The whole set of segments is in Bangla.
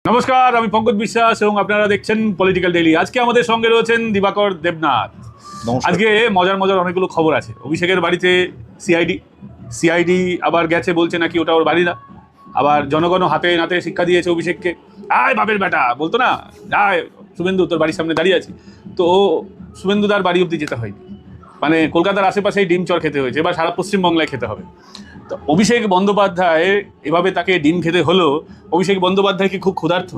নমস্কার, আমি পঙ্কজ বিশ্বাস এবং আপনারা দেখছেন পলিটিক্যাল ডেইলি। আজকে আমাদের সঙ্গে রয়েছেন দিবাকর দেবনাথ। আজকে মজার মজার অনেকগুলো খবর আছে। অভিষেকের বাড়িতে সিআইডি আবার গেছে, বলছে নাকি ওটা ওর বাড়ি না। আবার জনগণ হাতে নাতে শিক্ষা দিয়েছে অভিষেককে, আয় বাপের বেটা, বলতো না আয় শুভেন্দু তোর বাড়ির সামনে দাঁড়িয়ে আছি। তো শুভেন্দুদার বাড়ি অব্দি যেতে হয়নি, মানে কলকাতার আশেপাশেই ডিম চর খেতে হয়েছে, এবার সারা পশ্চিমবাংলায় খেতে হবে। তো অভিষেক বন্দ্যোপাধ্যায় এভাবে তাকে ডিম খেতে হলো। অভিষেক বন্দ্যোপাধ্যায় কি খুব ক্ষুধার্ত?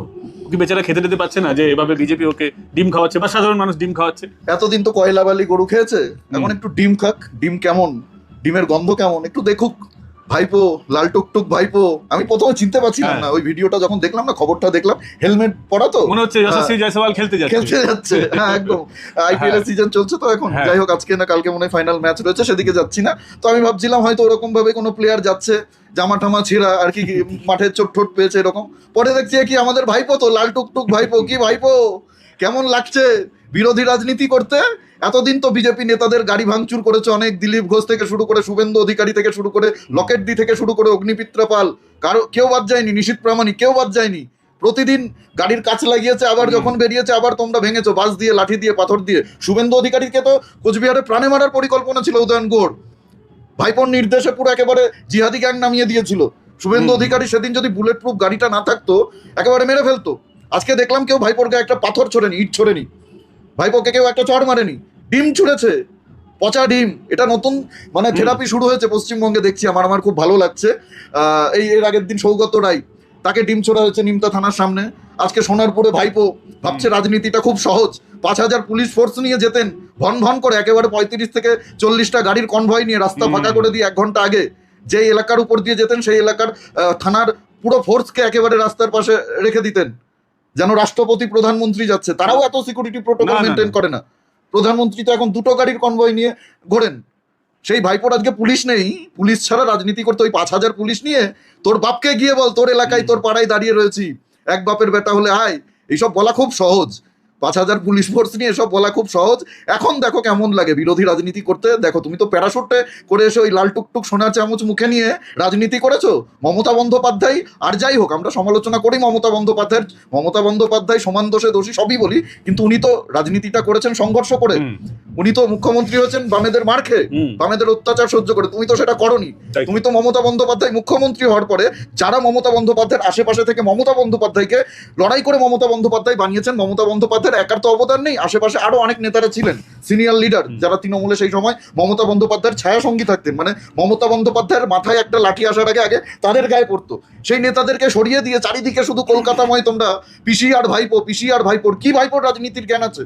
কি বেচারা খেতে দিতে পারছে না যে এভাবে বিজেপি ওকে ডিম খাওয়াচ্ছে বা সাধারণ মানুষ ডিম খাওয়াচ্ছে? এতদিন তো কয়লা বালি গরু খেয়েছে, এখন একটু ডিম খাক। ডিম কেমন, ডিমের গন্ধ কেমন একটু দেখুক। ভাইপো, লাল টুকটুক ভাইপো। আমি প্রথমে চিনতে পারছিলাম না, ওই ভিডিওটা যখন দেখলাম না, খবরটা দেখলাম, হেলমেট পরা তো মনে হচ্ছে যশস্বী জয়সওয়াল খেলতে যাচ্ছে। হ্যাঁ একদম, আইপিএল এর সিজন চলছে তো এখন। যাই হোক, আজকে না কালকে মনে হয় ফাইনাল ম্যাচ রয়েছে, সেদিকে যাচ্ছি না। তো আমি ভাবছিলাম হয়তো ওরকম ভাবে কোনো প্লেয়ার যাচ্ছে, জামা টামা ছিঁড়া আর কি, মাঠের চোট ঠোঁট পেয়েছে এরকম। পরে দেখছি কি আমাদের ভাইপো তো, লাল টুকটুক ভাইপো। কি ভাইপো, কেমন লাগছে বিরোধী রাজনীতি করতে? এতদিন তো বিজেপি নেতাদের গাড়ি ভাঙচুর করেছে অনেক, দিলীপ ঘোষ থেকে শুরু করে, শুভেন্দু অধিকারী থেকে শুরু করে, লকেটদি থেকে শুরু করে, অগ্নিমিত্রা পাল, কেউ বাদ যায়নি, নিশীথ প্রামাণিক কেউ বাদ যায়নি। প্রতিদিন গাড়ির কাছে লাগিয়েছে, আবার যখন বেরিয়েছে আবার তোমরা ভেঙেছো, বাস দিয়ে, লাঠি দিয়ে, পাথর দিয়ে। শুভেন্দু অধিকারীকে তো কোচবিহারে প্রাণে মারার পরিকল্পনা ছিল উদয়ন গুহর, ভাইপোর নির্দেশে পুরো একেবারে জিহাদি গ্যাং নামিয়ে দিয়েছিল। শুভেন্দু অধিকারী সেদিন যদি বুলেট প্রুফ গাড়িটা না থাকতো একেবারে মেরে ফেলতো। আজকে দেখলাম কেউ ভাইপোর গায়ে একটা পাথর ছোড়েনি, ইট ছোড়েনি, ভাইপোকে কেউ একটা চড় মারেনি, ডিম ছুঁড়েছে, পচা ডিম। এটা নতুন মানে থেরাপি শুরু হয়েছে পশ্চিমবঙ্গে, দেখছি আমার খুব ভালো লাগছে। এর আগের দিন সৌগত রায়, তাকে ডিম ছোড়া হয়েছে নিমতা থানার সামনে। আজকে সোনারপুরে ভাইপো ভাবছে রাজনীতিটা খুব সহজ। 5,000 পুলিশ ফোর্স নিয়ে যেতেন ভন ভন করে, একেবারে 35 থেকে 40টা গাড়ির কনভয় নিয়ে রাস্তা ফাঁকা করে দিয়ে 1 ঘন্টা আগে যে এলাকার উপর দিয়ে যেতেন, সেই এলাকার থানার পুরো ফোর্সকে একেবারে রাস্তার পাশে রেখে দিতেন, যেন রাষ্ট্রপতি প্রধানমন্ত্রী যাচ্ছে। তারাও এত সিকিউরিটি প্রোটোকল মেনটেন করে না। প্রধানমন্ত্রী তো এখন 2টো গাড়ির কনভয় নিয়ে ঘোরেন। সেই ভাইপোর আজকে পুলিশ নেই, পুলিশ ছাড়া রাজনীতি করতে ওই 5,000 পুলিশ নিয়ে তোর বাপকে গিয়ে বল তোর এলাকায় তোর পাড়ায় দাঁড়িয়ে রয়েছি, এক বাপের বেটা হলে আয়। এইসব বলা খুব সহজ, 5,000 পুলিশ ফোর্স নিয়ে এসব বলা খুব সহজ। এখন দেখো কেমন লাগে বিরোধী রাজনীতি করতে। দেখো, তুমি তো প্যারাশুটে করে এসে ওই লাল টুকটুক সোনার চামচ মুখে নিয়ে রাজনীতি করেছো। মমতা বন্দ্যোপাধ্যায়, আর যাই হোক আমরা সমালোচনা করি মমতা বন্দ্যোপাধ্যায় সমান দোষে দোষী সবই বলি, কিন্তু উনি তো রাজনীতিটা করেছেন সংঘর্ষ করে। উনি তো মুখ্যমন্ত্রী হয়েছেন বামেদের মার খেয়ে, বামেদের অত্যাচার সহ্য করে। তুমি তো সেটা করনি। তুমি তো মমতা বন্দ্যোপাধ্যায় মুখ্যমন্ত্রী হওয়ার পরে যারা মমতা বন্দ্যোপাধ্যায়ের আশেপাশে থেকে মমতা বন্দ্যোপাধ্যায়কে লড়াই করে মমতা বন্দ্যোপাধ্যায় বানিয়েছেন, মমতা বন্দ্যোপাধ্যায়ের একার তো অবদান নেই, আশেপাশে আরো অনেক নেতারা ছিলেন, সিনিয়র লিডার, যারা তৃণমূলে সেই সময় মমতা বন্দ্যোপাধ্যায়ের ছায়া সঙ্গী থাকতেন। মানে মমতা বন্দ্যোপাধ্যায়ের মাথায় একটা লাঠি আসার আগে আগে তাদের গায়ে পড়তো। সেই নেতাদেরকে সরিয়ে দিয়ে চারিদিকে শুধু কলকাতাময় তোমরা পিসি আর ভাইপোর। কি ভাইপোর রাজনীতির জ্ঞান আছে?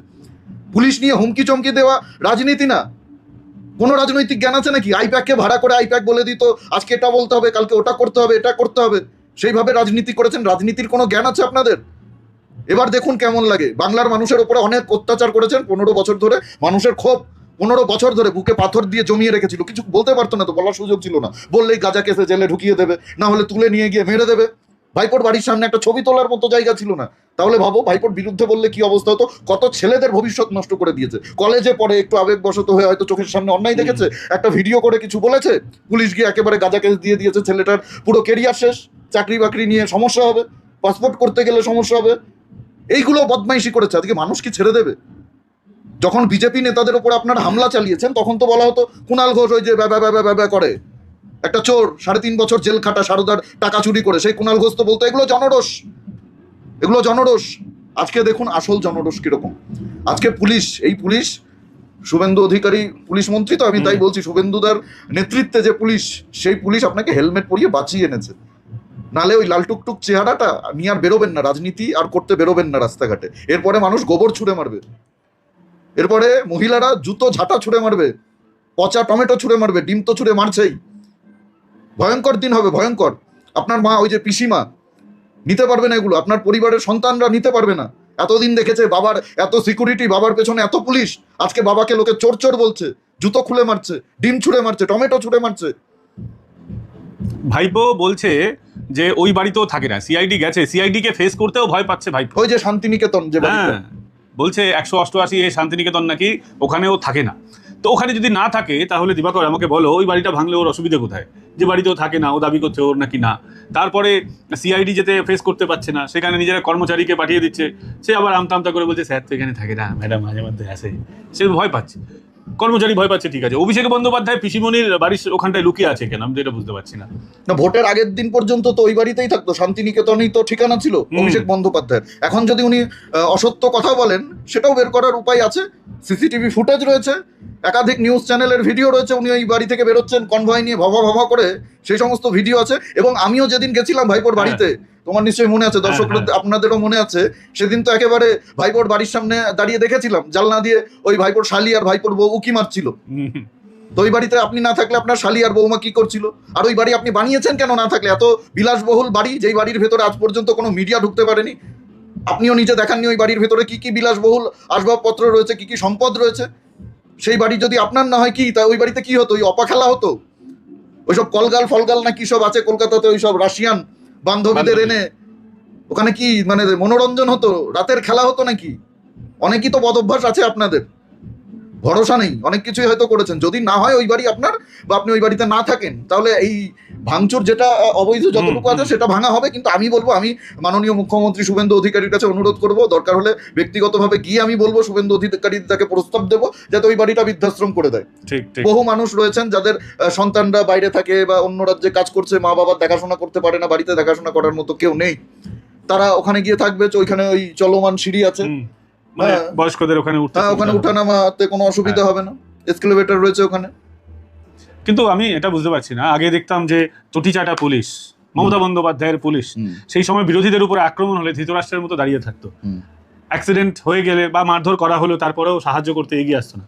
পুলিশ নিয়ে হুমকি চমকি দেওয়া রাজনীতি না। কোনো রাজনৈতিক জ্ঞান আছে নাকি? আইপ্যাককে ভাড়া করে আইপ্যাক বলে দিত আজকে এটা বলতে হবে, কালকে ওটা করতে হবে, এটা করতে হবে, সেইভাবে রাজনীতি করেছেন। রাজনীতির কোনো জ্ঞান আছে আপনাদের? এবার দেখুন কেমন লাগে। বাংলার মানুষের উপরে অনেক অত্যাচার করেছেন 15 বছর ধরে। মানুষের ক্ষোভ 15 বছর ধরে বুকে পাথর দিয়ে জমিয়ে রেখেছিল, কিছু বলতে পারতো না, তো বলার সুযোগ ছিল না। বললেই গাজা কেসে জেলে ঢুকিয়ে দেবে, না হলে তুলে নিয়ে গিয়ে মেরে দেবে। ভাইপোর বাড়ির সামনে একটা ছবি তোলার মতো জায়গা ছিল না। তাহলে ভাবো ভাইপোর বিরুদ্ধে বললে কি অবস্থা হতো। কত ছেলেদের ভবিষ্যৎ নষ্ট করে দিয়েছে। কলেজে পড়ে একটু আবেগবশত হয়ে হয়তো চোখের সামনে অন্যায় দেখেছে, একটা ভিডিও করে কিছু বলেছে, পুলিশ গিয়ে একেবারে গাজা কেস দিয়ে দিয়েছে। ছেলেটার পুরো কেরিয়ার শেষ, চাকরি বাকরি নিয়ে সমস্যা হবে, পাসপোর্ট করতে গেলে সমস্যা হবে। এইগুলো বদমাইশি করেছে। আজকে মানুষ কি ছেড়ে দেবে? যখন বিজেপি নেতাদের উপর আপনারা হামলা চালিয়েছেন তখন তো বলা হতো কুণাল ঘোষ ওই যে ব্যা করে একটা চোর, 3.5 বছর জেল খাটা, সারদার টাকা চুরি করে, সেই কুণাল ঘোষ তো বলতো এগুলো জনরোষ। আজকে দেখুন আসল জনরোষ কিরকম। আজকে পুলিশ, এই পুলিশ শুভেন্দু অধিকারী পুলিশ মন্ত্রী, তো আমি তাই বলছি শুভেন্দুদার নেতৃত্বে যে পুলিশ, সেই পুলিশ আপনাকে হেলমেট পরিয়ে বাঁচিয়ে এনেছে। নালে ওই লাল টুকটুক চেহারাটা নিয়ে আর বেরোবেন না, রাজনীতি আর করতে বেরোবেন না রাস্তাঘাটে। এরপরে মানুষ গোবর ছুঁড়ে মারবে, এরপরে মহিলারা জুতো ঝাঁটা ছুঁড়ে মারবে, পচা টমেটো ছুঁড়ে মারবে, ডিম তো ছুঁড়ে মারছেই। ভয়ঙ্কর দিন হবে, ভয়ঙ্কর। আপনার মা, ওই যে পিসিমা নিতে পারবে না এগুলো, আপনার পরিবারের সন্তানরা নিতে পারবে না। এতদিন দেখেছে বাবার এত সিকিউরিটি, বাবার পেছনে এত পুলিশ, আজকে বাবাকে লোকে চোর চোর বলছে, জুতো খুলে মারছে, ডিম ছুঁড়ে মারছে, টমেটো ছুঁড়ে মারছে। ভাইপো বলছে যে ওই বাড়িতেও থাকে না, সিআইডি গেছে, সিআইডি কে ফেস করতেও ভয় পাচ্ছে ভাইপো। ওই যে শান্তিনিকেতন যে বাড়িটা, বলছে 188 শান্তিনিকেতন নাকি, ওখানেও থাকে না। তো ওখানে যদি না থাকে তাহলে দিবাকর আমাকে বলো ওই বাড়িটা ভাঙলে ওর অসুবিধা কোথায়? যে বাড়িতেও থাকে না, ও দাবি করছে ওর নাকি না। তারপরে সিআইডি যেতে ফেস করতে পারছে না, সেখানে নিজেরা কর্মচারীকে পাঠিয়ে দিচ্ছে, সে আবার আমতা আমতা করে বলছে স্যার তো এখানে থাকে না, ম্যাডাম মাঝে মধ্যে আসে, সে ভয় পাচ্ছে, কর্মচারী ভয় পাচ্ছে, ঠিক আছে। অভিষেক বন্দ্যোপাধ্যায় পিসিমণির বাড়ির ওখানটায় লুকিয়ে আছে কেন, আমি তো এটা বুঝতে পারছি না। না, ভোটের আগের দিন পর্যন্ত তো ওই বাড়িতেই থাকতো, শান্তিনিকেতনেই তো ঠিকানা ছিল অভিষেক বন্দ্যোপাধ্যায়ের। এখন যদি উনি অসত্য কথা বলেন, সেটাও বের করার উপায় আছে, সিসিটিভি ফুটেজ রয়েছে, একাধিক নিউজ চ্যানেলের ভিডিও রয়েছে, উনি ওই বাড়ি থেকে বেরোচ্ছেন কনভয় নিয়ে ভবা ভবা করে, সেই সমস্ত ভিডিও আছে। এবং আমিও যেদিন গেছিলাম ভাইপোর বাড়িতে, তোমার নিশ্চয়ই মনে আছে, দর্শকদের আপনাদেরও মনে আছে, সেদিন তো একেবারে ভাইপোর বাড়ির সামনে দাঁড়িয়ে দেখেছিলাম, জানলা দিয়ে ওই ভাইপোর শালি আর ভাইপোর বউ উকি মারছিল। তো ওই বাড়িতে আপনি না থাকলে আপনার শালি আর বৌমা কি করছিল? আর ওই বাড়ি আপনি বানিয়েছেন কেন না থাকলে? এত বিলাসবহুল বাড়ি, যেই বাড়ির ভেতরে আজ পর্যন্ত কোনো মিডিয়া ঢুকতে পারেনি, আপনিও নিজে দেখাননি ওই বাড়ির ভেতরে কি কি বিলাসবহুল আসবাবপত্র রয়েছে, কি কি সম্পদ রয়েছে। সেই বাড়ি যদি আপনার না হয়, কি তা ওই বাড়িতে কি হতো? ওই অপা খেলা হতো, ওইসব কলগাল ফলগাল না কি সব আছে কলকাতাতে, ওইসব রাশিয়ান বান্ধবীদের এনে ওখানে কি মানে মনোরঞ্জন হতো, রাতের খেলা হতো নাকি? অনেকই তো বদ অভ্যাস আছে আপনাদের, ভরসা নেই, অনেক কিছুই হয়তো করেছেন। যদি না হয় ওই বাড়ি আপনার, বা আপনি ওই বাড়িতে না থাকেন, তাহলে এই ভাঙচুর যেটা অবৈধ যতটুকু আছে সেটা ভাঙা হবে। কিন্তু আমি বলবো, আমি মাননীয় মুখ্যমন্ত্রী শুভেন্দু অধিকারীর কাছে অনুরোধ করব, দরকার হলে ব্যক্তিগতভাবে গিয়ে আমি বলবো শুভেন্দু অধিকারী তাকে প্রস্তাব দেবো যাতে ওই বাড়িটা বৃদ্ধাশ্রম করে দেয়। বহু মানুষ রয়েছেন যাদের সন্তানরা বাইরে থাকে বা অন্য রাজ্যে কাজ করছে, মা বাবা দেখাশোনা করতে পারে না, বাড়িতে দেখাশোনা করার মতো কেউ নেই, তারা ওখানে গিয়ে থাকবে। ওইখানে ওই চলমান সিঁড়ি আছে, বয়স্কদের ওখানে ওখানে উঠানামাতে কোনো অসুবিধা হবে না, এসকেলেটর রয়েছে ওখানে। কিন্তু আমি এটা বুঝতে পারছি না, আগে দেখতাম যে চটিচাটা পুলিশ, মমতা বন্দ্যোপাধ্যায়ের পুলিশ সেই সময় বিরোধীদের উপরে আক্রমণ হলে ধৃতরাষ্ট্রের মতো দাঁড়িয়ে থাকতো, অ্যাক্সিডেন্ট হয়ে গেলে বা মারধর করা হলো তারপরেও সাহায্য করতে এগিয়ে আসতো না।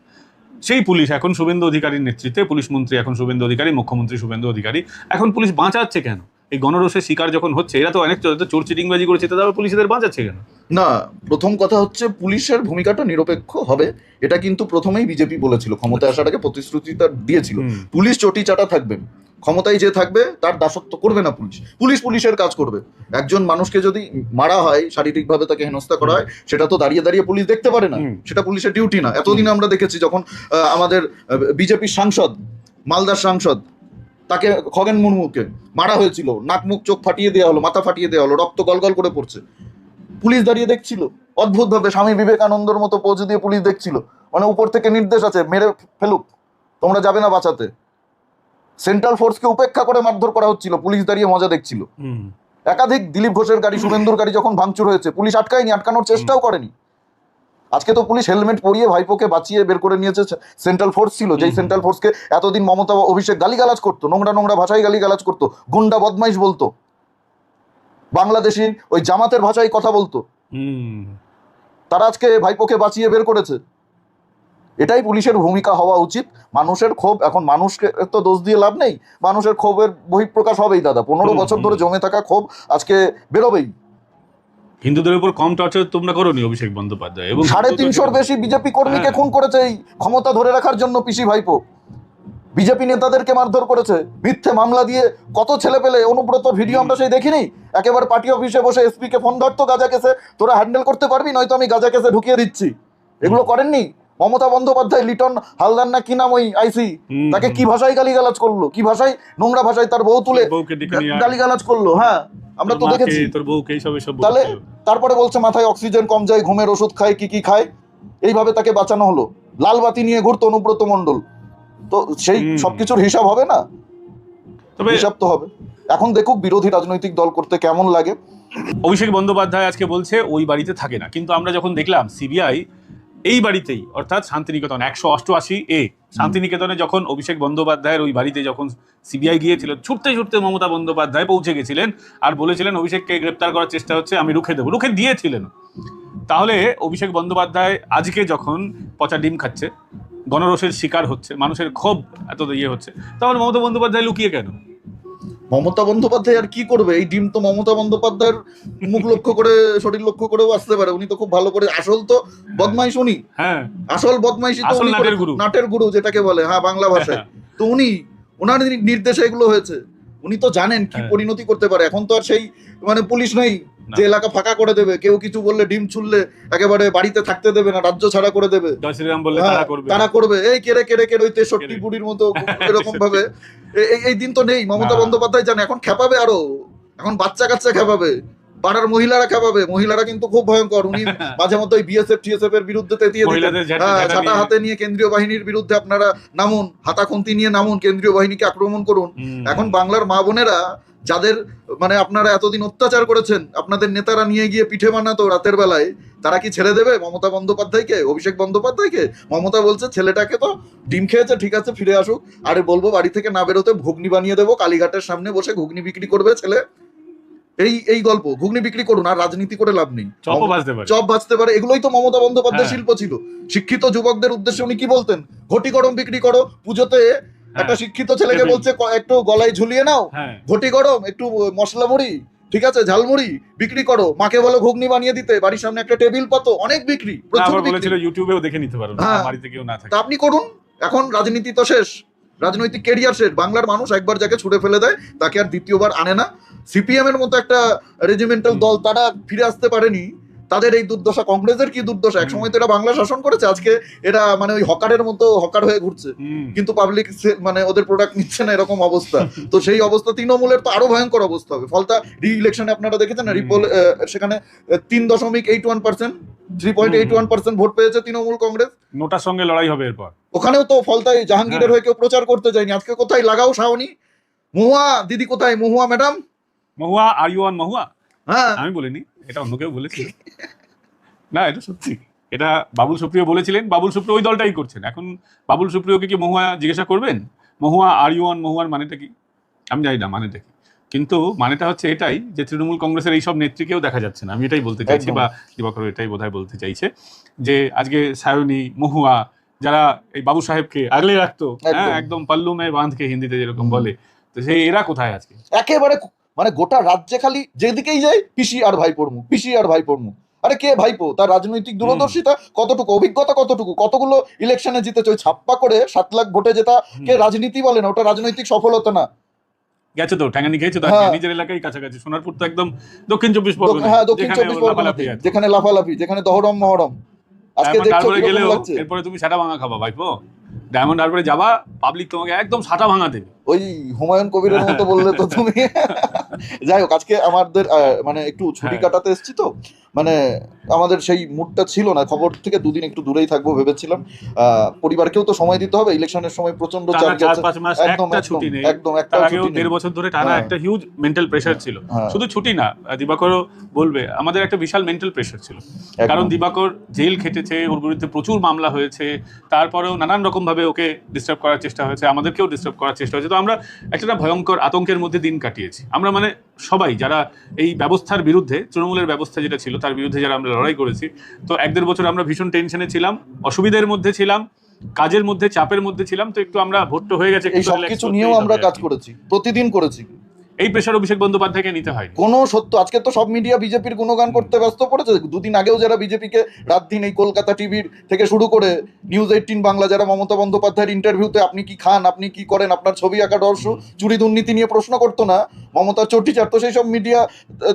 সেই পুলিশ এখন শুভেন্দু অধিকারীর নেতৃত্বে, পুলিশ মন্ত্রী এখন শুভেন্দু অধিকারী, মুখ্যমন্ত্রী শুভেন্দু অধিকারী, এখন পুলিশ বাঁচাচ্ছে কেন? এই গণরোষের শিকার যখন হচ্ছে, এরা তো অনেক চোর চিটিংবাজি করেছে, তাদের পুলিশদের বাঁচাচ্ছে কেন? না, প্রথম কথা হচ্ছে পুলিশের ভূমিকাটা নিরপেক্ষ হবে, এটা কিন্তু প্রথমেই বিজেপি বলেছিল, ক্ষমতায় আসার আগে প্রতিশ্রুতিটা দিয়েছিল। পুলিশ চটি চাটা থাকবেন, ক্ষমতায় যে থাকবে তার দাসত্ব করবে না পুলিশ, পুলিশের কাজ করবে। একজন মানুষকে যদি মারা হয়, শারীরিকভাবে তাকে হেনস্থা করা হয়, সেটা তো দাঁড়িয়ে দাঁড়িয়ে পুলিশ দেখতে পারে না, সেটা পুলিশের ডিউটি না। এতদিন আমরা দেখেছি যখন আমাদের বিজেপির সাংসদ, মালদার সাংসদ, তাকে খগেন মুর্মুকে মারা হয়েছিল, নাক মুখ চোখ ফাটিয়ে দেওয়া হলো, মাথা ফাটিয়ে দেওয়া হলো, রক্ত গলগল করে পড়ছে, পুলিশ দাঁড়িয়ে দেখছিল অদ্ভুতভাবে, স্বামী বিবেকানন্দর মতো পোজ দিয়ে পুলিশ দেখছিল, মানে উপর থেকে নির্দেশ আছে মেরে ফেলুক, তোমরা যাবে না বাঁচাতে। সেন্ট্রাল ফোর্সকে উপেক্ষা করে মারধর করা হচ্ছিল, পুলিশ দাঁড়িয়ে মজা দেখছিল। একাধিক দিলীপ ঘোষের গাড়ি, শুভেন্দুর গাড়ি যখন ভাঙচুর হয়েছে, পুলিশ আটকায়নি, আটকানোর চেষ্টাও করেনি। আজকে তো পুলিশ হেলমেট পরিয়ে ভাইপোকে বাঁচিয়ে বের করে নিয়েছে। সেন্ট্রাল ফোর্স ছিল, যেই সেন্ট্রাল ফোর্সকে এতদিন মমতা অভিষেক গালিগালাজ করতো, নোংরা ভাষায় গালিগালাজ করতো, গুন্ডা বদমাইশ বলতো, বাংলাদেশি ওই জামাতের ভাষায় কথা বলতো, তারা আজকে ভাইপোকে বাঁচিয়ে বের করেছে। এটাই পুলিশের ভূমিকা হওয়া উচিত। মানুষের ক্ষোভ, এখন মানুষকে তো দোষ দিয়ে লাভ নেই, মানুষের ক্ষোভের বহিঃপ্রকাশ হবেই দাদা। 15 বছর ধরে জমে থাকা ক্ষোভ আজকে বেরোবেই। হিন্দুদের উপর কম টর্চার তোমরা করোনি অভিষেক বন্দ্যোপাধ্যায়, এবং 350-র বেশি বিজেপি কর্মীকে খুন করেছে এই ক্ষমতা ধরে রাখার জন্য পিসি ভাইপো। বিজেপি নেতাদেরকে মারধর করেছে, মিথ্যে মামলা দিয়ে কত ছেলে পেলে। অনুব্রত ভিডিও আমরা সেই দেখিনি, একেবারে পার্টি অফিসে বসে এসপি কে ফোন ধরতো, গাজা কেসে তোরা হ্যান্ডেল করতে পারবি, নয়তো আমি গাজা কেসে ঢুকিয়ে দিচ্ছি। এগুলো করেননি মমতা বন্দ্যোপাধ্যায়। লিটন হালদার না কি নাম ওই আইসি, তাকে কি ভাষায় গালিগালাজ করলো, কি ভাষায়, নোংরা ভাষায় তার বউ তুলে গালিগালাজ করলো। হ্যাঁ, আমরা তো দেখেছি। তাহলে তারপরে বলছে মাথায় অক্সিজেন কম যায়, ঘুমের ওষুধ খায়, কি খায়, এইভাবে তাকে বাঁচানো হলো। লাল বাতি নিয়ে ঘুরতো অনুব্রত মণ্ডল, তো সেই সবকিছুর হিসাব হবে না? তবে হিসাব তো হবে। এখন দেখুক বিরোধী রাজনৈতিক দল করতে কেমন লাগে। অভিষেক বন্দ্যোপাধ্যায় আজকে বলছে ওই বাড়িতে থাকে না, কিন্তু আমরা যখন দেখলাম সিবিআই এই বাড়িতেই, অর্থাৎ শান্তিনিকেতন 188A শান্তিনিকেতনে, যখন অভিষেক বন্দ্যোপাধ্যায়ের ওই বাড়িতে যখন সিবিআই গিয়েছিল, ছুটতে ছুটতে মমতা বন্দ্যোপাধ্যায় পৌঁছে গেছিলেন আর বলেছিলেন অভিষেককে গ্রেপ্তার করার চেষ্টা হচ্ছে, আমি রুখে দেবো, রুখে দিয়েছিলেন। তাহলে অভিষেক বন্দ্যোপাধ্যায় আজকে যখন পচা ডিম খাচ্ছে, গণরোষের শিকার হচ্ছে, মানুষের ক্ষোভ এত ইয়ে হচ্ছে, তাহলে মমতা বন্দ্যোপাধ্যায় লুকিয়ে কেন? মমতা বন্দ্যোপাধ্যায় আর কি করবে? এই ডিম তো মমতা বন্দ্যোপাধ্যায়ের মুখ লক্ষ্য করে, শরীর লক্ষ্য করেও আসতে পারে। উনি তো খুব ভালো করে, আসল তো বদমাইশ উনি, হ্যাঁ, আসল বদমাইশি তো উনি, নাটের গুরু যেটাকে বলে, হ্যাঁ, বাংলা ভাষায়। তো উনি, ওনার নির্দেশে এগুলো হয়েছে, উনি তো জানেন কি পরিণতি করতে পারে। এখন তো আর সেই মানে পুলিশ নেই যে এলাকা ফাঁকা করে দেবে, কেউ কিছু বললে ডিম ছুললে একেবারে বাড়িতে থাকতে দেবে না, রাজ্য ছাড়া করে দেবে, জয় শ্রীরাম বললে তারা করবে, এই কেড়ে কেড়ে কেড়ে ওই 63 বুড়ির মতো এরকম ভাবে। এই দিন তো নেই। মমতা বন্দ্যোপাধ্যায় জানে এখন খেপাবে, আরো এখন বাচ্চা কাচ্চা খেপাবে, পাড়ার মহিলারা খেপাবে। মহিলারা কিন্তু খুব ভয়ঙ্কর। উনি মাঝে মধ্যে ওই বিএসএফ টিএসএফ এর বিরুদ্ধে তেতিয়ে দিতেন, ছাতা হাতে নিয়ে কেন্দ্রীয় বাহিনীর বিরুদ্ধে আপনারা নামুন, হাতা খুন্তি নিয়ে নামুন, কেন্দ্রীয় বাহিনীকে আক্রমণ করুন। এখন বাংলার মা বোনেরা যাদের মানে আপনারা এতদিন অত্যাচার করেছেন, আপনাদের নেতারা নিয়ে গিয়ে পিঠে বানাতো রাতের বেলায়, তারা কি ছেড়ে দেবে মমতা বন্দ্যোপাধ্যায়কে, অভিষেক বন্দ্যোপাধ্যায়কে? মমতা বলছে ছেলেটাকে তো ডিম খেয়েছে, ঠিক আছে ফিরে আসুক, আরে বলবো বাড়ি থেকে না বেরোতে ঘুগনি বানিয়ে দেবো, কালীঘাটের সামনে বসে ঘুগনি বিক্রি করবে ছেলে। এই গল্প, ঘুগনি বিক্রি করুন, আর রাজনীতি করে লাভ নেই, চপ ভাজতে পারে। এগুলোই তো মমতা বন্দ্যোপাধ্যায়ের শিল্প ছিল। শিক্ষিত যুবকদের উদ্দেশ্যে উনি কি বলতেন? ঘটি গরম বিক্রি করো। পুজোতে একটা শিক্ষিত ছেলেকে বলছে একটু গলায় ঝুলিয়ে নাও, ঘটি গরম, একটু মশলা মুড়ি, ঠিক আছে ঝালমুড়ি বিক্রি করো। মাকে বলো ঘুগনি বানিয়ে দিতে, বাড়ির সামনে একটা টেবিল পাতো, অনেক বিক্রি, প্রচুর বিক্রি। ইউটিউবেও দেখে নিতে পারো, বাড়িতে কেউ না থাকে। আপনি করুন। এখন রাজনীতি তো শেষ, রাজনৈতিক কেরিয়ার শেষ। বাংলার মানুষ একবার যাকে ছুড়ে ফেলে দেয় তাকে আর দ্বিতীয়বার আনে না। সিপিএম এর মতো একটা রেজিমেন্টাল দল, তারা ফিরে আসতে পারেনি, তাদের এই দুর্দশা। কংগ্রেসের কি দুর্দশা, একসময় তো এরা বাংলা শাসন করেছে, আজকে এরা মানে ওই হকারের মতো হকার হয়ে ঘুরছে, কিন্তু পাবলিক মানে ওদের প্রোডাক্ট নিচ্ছে না, এরকম অবস্থা। তো সেই অবস্থা তৃণমূলের তো আরো ভয়ঙ্কর অবস্থা হবে। ফলতা রি ইলেকশনে আপনারা দেখেছেন না, সেখানে 3.81%, 3.81% ভোট পেয়েছে তৃণমূল কংগ্রেস। নোটার সঙ্গে লড়াই হবে এরপর। ওখানেও তো ফলতায় জাহাঙ্গীরের হয়ে কেউ প্রচার করতে যায়নি। আজকে কোথায় লাগাও শাওনি, মহুয়া দিদি কোথায়, Mahua madam, Mahua are you on Mahua? হ্যাঁ, আমি বলিনি, এটা অন্য কেউ বলেছিল। না, এটা সত্যি, এটা বাবুল সুপ্রিয় বলেছিলেন। বাবুল সুপ্রিয় ওই দলটাই করছেন এখন। বাবুল সুপ্রিয়কে কি মহুয়া জিজ্ঞাসা করবেন মহুয়া আর ইউ অন মহুয়ার মানেটা কি? আমি জানি না মানেটা কি, কিন্তু মানেটা হচ্ছে এটাই যে তৃণমূল কংগ্রেসের এইসব নেত্রীকেও দেখা যাচ্ছে না। আমি এটাই বলতে চাইছি, বা দিবাকর এটাই বোধহয় বলতে চাইছে, যে আজকে সায়নী, মহুয়া, যারা এই বাবু সাহেবকে আগলে রাখতো, হ্যাঁ একদম পাল্লু মে বাঁধকে হিন্দিতে যেরকম বলে, তো সেই এরা কোথায় আজকে? একেবারে মানে গোটা রাজ্যে খালি যেদিকেই যায় পিসি আর ভাই পড়মু, পিসি আর ভাই পড়মু। আরে কে ভাইপো? তার রাজনৈতিক দূরদর্শিতা কতটুকু, অভিজ্ঞতা কতটুকু, কতগুলো ইলেকশনে জিতেছে। ওই ছাপ্পা করে 7 লাখ ভোটে জেতা কে রাজনীতি বলে না, ওটা রাজনৈতিক সফলতা না। গেছে তো ঠ্যাঙ্গানি খেয়েছে তো, নিজের এলাকায় কাছাকাছি। সোনারপুর তো একদম দক্ষিণ 24 পরগনা, হ্যাঁ দক্ষিণ 24 পরগনা, যেখানে লাফালাফি, যেখানে দহরম মহরম। আজকে দেখছো গেলেও এরপরে তুমি সাটা ভাঙা খাবা ভাইপো। ডায়মন্ড হারবারে যাবা, পাবলিক তোমাকে একদম সাটা ভাঙা দেবে। ওই হুমায়ুন কবিরের মতো বললে তো তুমি। যাই হোক, আজকে আমাদের মানে একটু ছুটি কাটাতে এসেছি তো, মানে আমাদের সেই মুডটা ছিল না। খবর থেকে দুদিন একটু দূরেই থাকবো ভেবেছিলাম। পরিবারকেও তো সময় দিতে হবে। ইলেকশনের সময় প্রচন্ড চাপ গেছে, একদম একদম একটা 1.5 বছর ধরে টানা একটা হিউজ মেন্টাল প্রেসার ছিল। শুধু ছুটি না, দিবাকরও বলবে, আমাদের একটা বিশাল মেন্টাল প্রেসার ছিল। কারণ দিবাকর জেল খেটেছে, ওর বিরুদ্ধে প্রচুর মামলা হয়েছে, তারপরেও নানান রকম ভাবে ওকে ডিস্টার্ব করার চেষ্টা হয়েছে, আমাদেরকেও ডিস্টার্ব করার চেষ্টা হয়েছে। তো আমরা একটা ভয়ঙ্কর আতঙ্কের মধ্যে দিন কাটিয়েছি। আমরা মানে সবাই যারা এই ব্যবস্থার বিরুদ্ধে, তৃণমূলের ব্যবস্থা যেটা ছিল তার বিরুদ্ধে যারা আমরা লড়াই করেছি, তো 1.5 বছর আমরা ভীষণ টেনশনে ছিলাম, অসুবিধার মধ্যে ছিলাম, কাজের মধ্যে, চাপের মধ্যে ছিলাম। তো একটু আমরা ভোট্ট হয়ে গেছে, এই সব কিছু নিয়েও আমরা কাজ করেছি, প্রতিদিন করেছি। এই প্রেশার অভিষেক বন্দ্যোপাধ্যায়কে নিতে হয় কোনো সত্য। আজকে তো সব মিডিয়া বিজেপির গুণগান করতে ব্যস্ত পড়েছে। দুদিন আগেও যারা বিজেপিকে রাত দিন, এই কলকাতা টিভির থেকে শুরু করে নিউজ 18 বাংলা, যারা মমতা বন্দ্যোপাধ্যায়ের ইন্টারভিউতে আপনি কি খান, আপনি কি করেন, আপনার ছবি আঁকা দর্শু, চুরি দুর্নীতি নিয়ে প্রশ্ন করতো না, মমতার চটি চাটতো, সেই সব মিডিয়া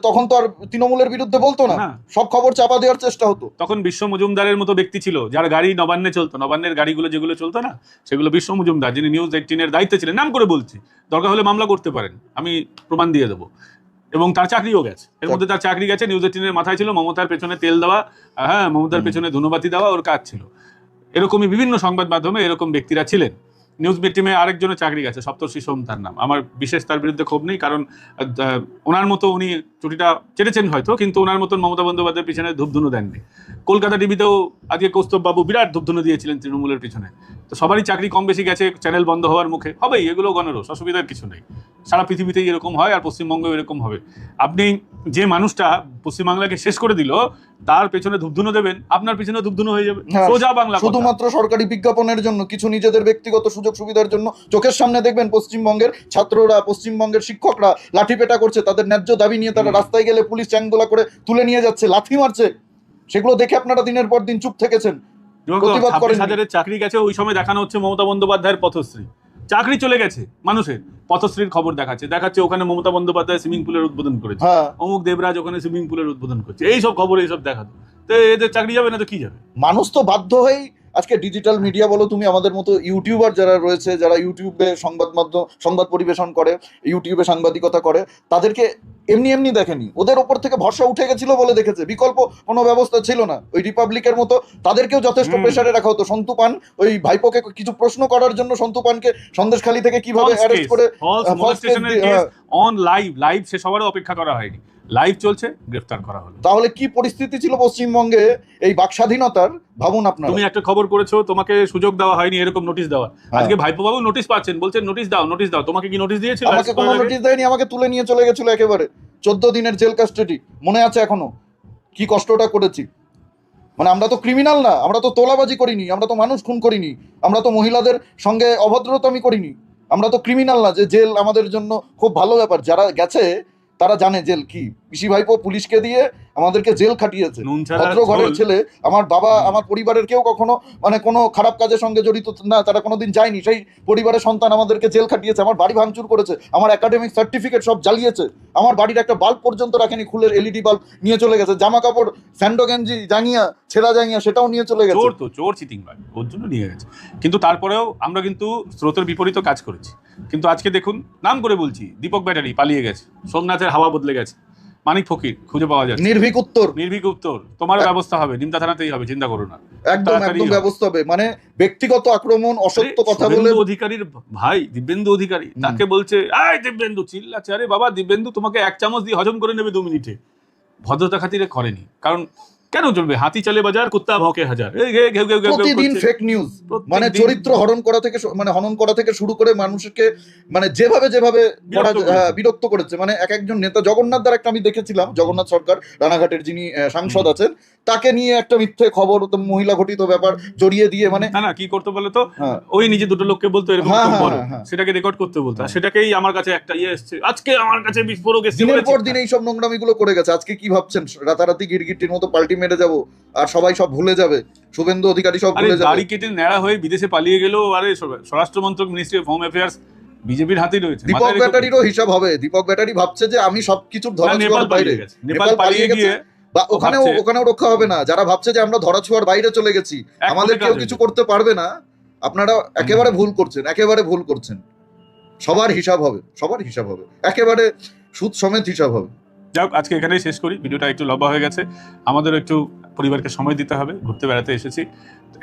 তখন তো আর তৃণমূলের বিরুদ্ধে বলতো না, সব খবর চাপা দেওয়ার চেষ্টা হতো। তখন বিশ্ব মজুমদারের মতো ব্যক্তি ছিল, যার গাড়ি নবান্নে চলতো, নবান্নের গাড়িগুলো যেগুলো চলতো না, সেগুলো বিশ্ব মজুমদার, যিনি নিউজ 18-এর দায়িত্বে ছিলেন। নাম করে বলছি, দরকার হলে মামলা করতে পারেন, আমি প্রমাণ দিয়ে দেবো। এবং তার চাকরিও গেছে, এর মধ্যে তার চাকরি গেছে। নিউজ 18-এর মাথায় ছিল মমতার পেছনে তেল দেওয়া, হ্যাঁ মমতার পেছনে ধন্যবাদী দেওয়া ওর কাজ ছিল। এরকমই বিভিন্ন সংবাদ মাধ্যমে এরকম ব্যক্তিরা ছিলেন। নিউজ টিমে আরেকজনের চাকরি গেছে, সপ্তর্ষি সোম তার নাম। আমার বিশেষ তার বিরুদ্ধে ক্ষোভ নেই, কারণ ওনার মতো উনি ছুটিটা চেটেছেন হয়তো, কিন্তু ওনার মতন মমতা বন্দ্যোপাধ্যায়ের পিছনে ধূপধুনো দেননি। কলকাতা টিভিতেও আজকে কৌস্তব বাবু বিরাট ধূপধুনো দিয়েছিলেন তৃণমূলের পিছনে। তো সবারই চাকরি কম বেশি গেছে, চ্যানেল বন্ধ হওয়ার মুখে, হবেই, এগুলো গণরোষ, অসুবিধার কিছু নেই। সারা পৃথিবীতেই এরকম হয়, আর পশ্চিমবঙ্গেও এরকম হবে। আপনি যে মানুষটা পশ্চিমবাংলাকে শেষ করে দিল, তার পেছনে ধূপধুনো দেবেন, আপনার পেছনে ধূপধুনো হয়ে যাবে। সোজা বাংলা। শুধুমাত্র সরকারি বিজ্ঞাপনের জন্য, কিছু নিজেদের ব্যক্তিগত সুযোগ সুবিধার জন্য চোখের সামনে দেখবেন পশ্চিমবঙ্গের ছাত্ররা, পশ্চিমবঙ্গের শিক্ষকরা লাঠিপেটা করছে, তাদের ন্যায্য দাবি নিয়ে তারা রাস্তায় গেলে পুলিশ চ্যাংদোলা করে তুলে নিয়ে যাচ্ছে, লাথি মারছে। সেগুলো দেখে আপনারা দিনের পর দিন চুপ থেকেছেন, প্রতিবাদ করেন। 26,000-এর চাকরি গেছে, ওই সময় দেখানো হচ্ছে মমতা বন্দ্যোপাধ্যায়ের পথশ্রী। চাকরি চলে গেছে মানুষের, পথশ্রীর খবর দেখাচ্ছে ওখানে মমতা বন্দ্যোপাধ্যায় সুইমিং পুলের উদ্বোধন করেছে, হ্যাঁ অমুক দেবরাজ ওখানে সুইমিং পুলের উদ্বোধন করছে, এইসব খবর এইসব দেখাতো। তো এদের চাকরি যাবে না তো কি যাবে? মানুষ তো বাধ্য হয়েই আজকে ডিজিটাল মিডিয়া বলো, তুমি আমাদের মতো ইউটিউবার যারা রয়েছে, যারা ইউটিউবে সংবাদ পরিবেশন করে, ইউটিউবে সাংবাদিকতা করে, তাদেরকে এমনি এমনি দেখেনি, ওদের ওপর থেকে ভরসা উঠে গেছিল বলে দেখেছে, বিকল্প কোনো ব্যবস্থা ছিল না। ওই রিপাবলিকের মতো তাদেরকেও যথেষ্ট প্রেসারে রাখা হতো। সন্তু পান ওই ভাইপোকে কিছু প্রশ্ন করার জন্য সন্তু পানকে সন্দেশখালী থেকে কিভাবে অ্যারেস্ট করে অন লাইভ সে সবারও অপেক্ষা করা হয়নি, লাইভ চলছে, গ্রেফতার করা হলো। তাহলে কি পরিস্থিতি ছিল পশ্চিমবঙ্গে এই বাক স্বাধীনতার, ভাবুন আপনারা। তুমি একটা খবর করেছো, তোমাকে সুযোগ দেওয়া হয়নি, এরকম নোটিশ দেওয়া। আজকে ভাইপো বাবু নোটিশ পাচ্ছেন, বলছেন নোটিশ দাও। তোমাকে কি নোটিশ দিয়েছিল? আমাকে কোনো নোটিশ দেয়নি, আমাকে তুলে নিয়ে চলে গেছিল একেবারে। 14 দিনের জেল কাস্টাডি, মনে আছে এখনো কি কষ্টটা করেছি। মানে আমরা তো ক্রিমিনাল না, আমরা তো তোলাবাজি করিনি, আমরা তো মানুষ খুন করিনি, আমরা তো মহিলাদের সঙ্গে অভদ্রতামি করিনি, আমরা তো ক্রিমিনাল না যে জেল আমাদের জন্য খুব ভালো ব্যাপার। যারা গেছে তারা জানে জেল কি। পিসি ভাইপো পুলিশকে দিয়ে আমাদেরকে জেল খাটিয়েছে। ভদ্র ঘরের ছেলে, আমার বাবা, আমার পরিবারের কেউ কখনো মানে কোনো খারাপ কাজের সঙ্গে জড়িত না, তারা কোনোদিন যায়নি, সেই পরিবারের সন্তান আমাদেরকে জেল খাটিয়েছে, আমার বাড়ি ভাঙচুর করেছে, আমার একাডেমিক সার্টিফিকেট সব জ্বালিয়েছে, আমার বাড়ির একটা বাল্ব পর্যন্ত রাখেনি, খুলের এলইডি বাল্ব নিয়ে চলে গেছে, জামা কাপড় স্যান্ডো গেঞ্জি জাঙ্গিয়া ছেঁড়া জাঙ্গিয়া সেটাও নিয়ে চলে গেছে। চোর চিটিং ভাই, ওর জন্য নিয়ে গেছে। কিন্তু তারপরেও আমরা কিন্তু স্রোতের বিপরীত কাজ করেছি। কিন্তু আজকে দেখুন, নাম করে বলছি, দীপক ব্যাটারি পালিয়ে গেছে, সোমনাথের হাওয়া বদলে গেছে, মানিক ফকির খুঁজে পাওয়া যাচ্ছে, নির্ভীক উত্তর তোমারও ব্যবস্থা হবে, নিমতা থানাতেই হবে, চিন্তা করো না, একদম ব্যবস্থা হবে। মানে ব্যক্তিগত আক্রমণ, অসত্য কথা বলে অধিকারীর ভাই দিব্যেন্দু অধিকারী তাকে বলছে, আয় দিব্যেন্দু, চিল্লাচ্ছে, আরে বাবা দিব্যেন্দু তোমাকে 1 চামচ দিয়ে হজম করে নেবে 2 মিনিটে। ভদ্রতা খাতিরে করেনি, কারণ কেন চলবে, হাতি চলে বাজার, কুত্তা ভকে হাজার, প্রতিদিন ফেক নিউজ, মানে চরিত্র হনন করা থেকে শুরু করে মানুষকে মানে যেভাবে বিরক্ত করেছে। মানে একজন নেতা, জগন্নাথ দ্বারা একটা আমি দেখেছিলাম, জগন্নাথ সরকার রানাঘাটের যিনি সাংসদ আছেন, তাকে নিয়ে একটা মিথ্যে খবর, মহিলা ঘটিত ব্যাপার জড়িয়ে দিয়ে, মানে না কি করতে বলতো, ওই নিজে দুটো লোককে বলতো এরকম বলো, সেটাকে রেকর্ড করতে বলতো, সেটাকেই আমার কাছে একটা এসছে, আজকে আমার কাছে বিস্ফোরক এসছে, দিনের পর দিন এইসব নোংরামিগুলো করে গেছে। আজকে কি ভাবছেন রাতারাতি গিরগিটির মতো পাল্টি মেরে যাবো আর সবাই সব ভুলে যাবে, শুভেন্দু অধিকারী সব ভুলে যাবে, দাড়ি কেটে ন্যাড়া হয়ে বিদেশে পালিয়ে গেল, আরে স্বরাষ্ট্রমন্ত্রক, মিনিস্ট্রি অফ হোম অ্যাফেয়ার্স বিজেপির হাতেই রয়েছে। দীপক ব্যাটারিরও হিসাব হবে। দীপক ব্যাটারি ভাবছে যে আমি সবকিছুর ধরাছোঁয়ার বাইরে, নেপাল পালিয়ে গিয়ে বা ওখানেও রক্ষা হবে না। যারা ভাবছে যে আমরা ধরাছোঁয়ার বাইরে চলে গেছি, আমাদের কেউ কিছু করতে পারবে না, আপনারা একেবারে ভুল করছেন। সবার হিসাব হবে, একেবারে সুদ সমেত হিসাব হবে। যাক, আজকে এখানেই শেষ করি, ভিডিওটা একটু লম্বা হয়ে গেছে, আমাদের একটু পরিবারকে সময় দিতে হবে, ঘুরতে বেড়াতে এসেছি।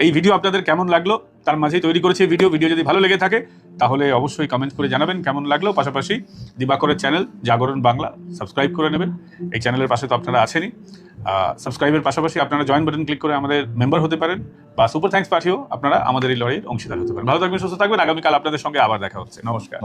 এই ভিডিও আপনাদের কেমন লাগলো তার মাঝেই তৈরি করেছি ভিডিও যদি ভালো লেগে থাকে তাহলে অবশ্যই কমেন্ট করে জানাবেন কেমন লাগলো। পাশাপাশি দিবাকরের চ্যানেল জাগরণ বাংলা সাবস্ক্রাইব করে নেবেন, এই চ্যানেলের পাশে তো আপনারা আছেনই। সাবস্ক্রাইবের পাশাপাশি আপনারা জয়েন বাটন ক্লিক করে আমাদের মেম্বার হতে পারেন, বা সুপার থ্যাঙ্কস পাঠিয়েও আপনারা আমাদের এই লড়াইয়ের অংশীদার হতে পারেন। ভালো থাকবেন, সুস্থ থাকবেন, আগামীকাল আপনাদের সঙ্গে আবার দেখা হচ্ছে। নমস্কার।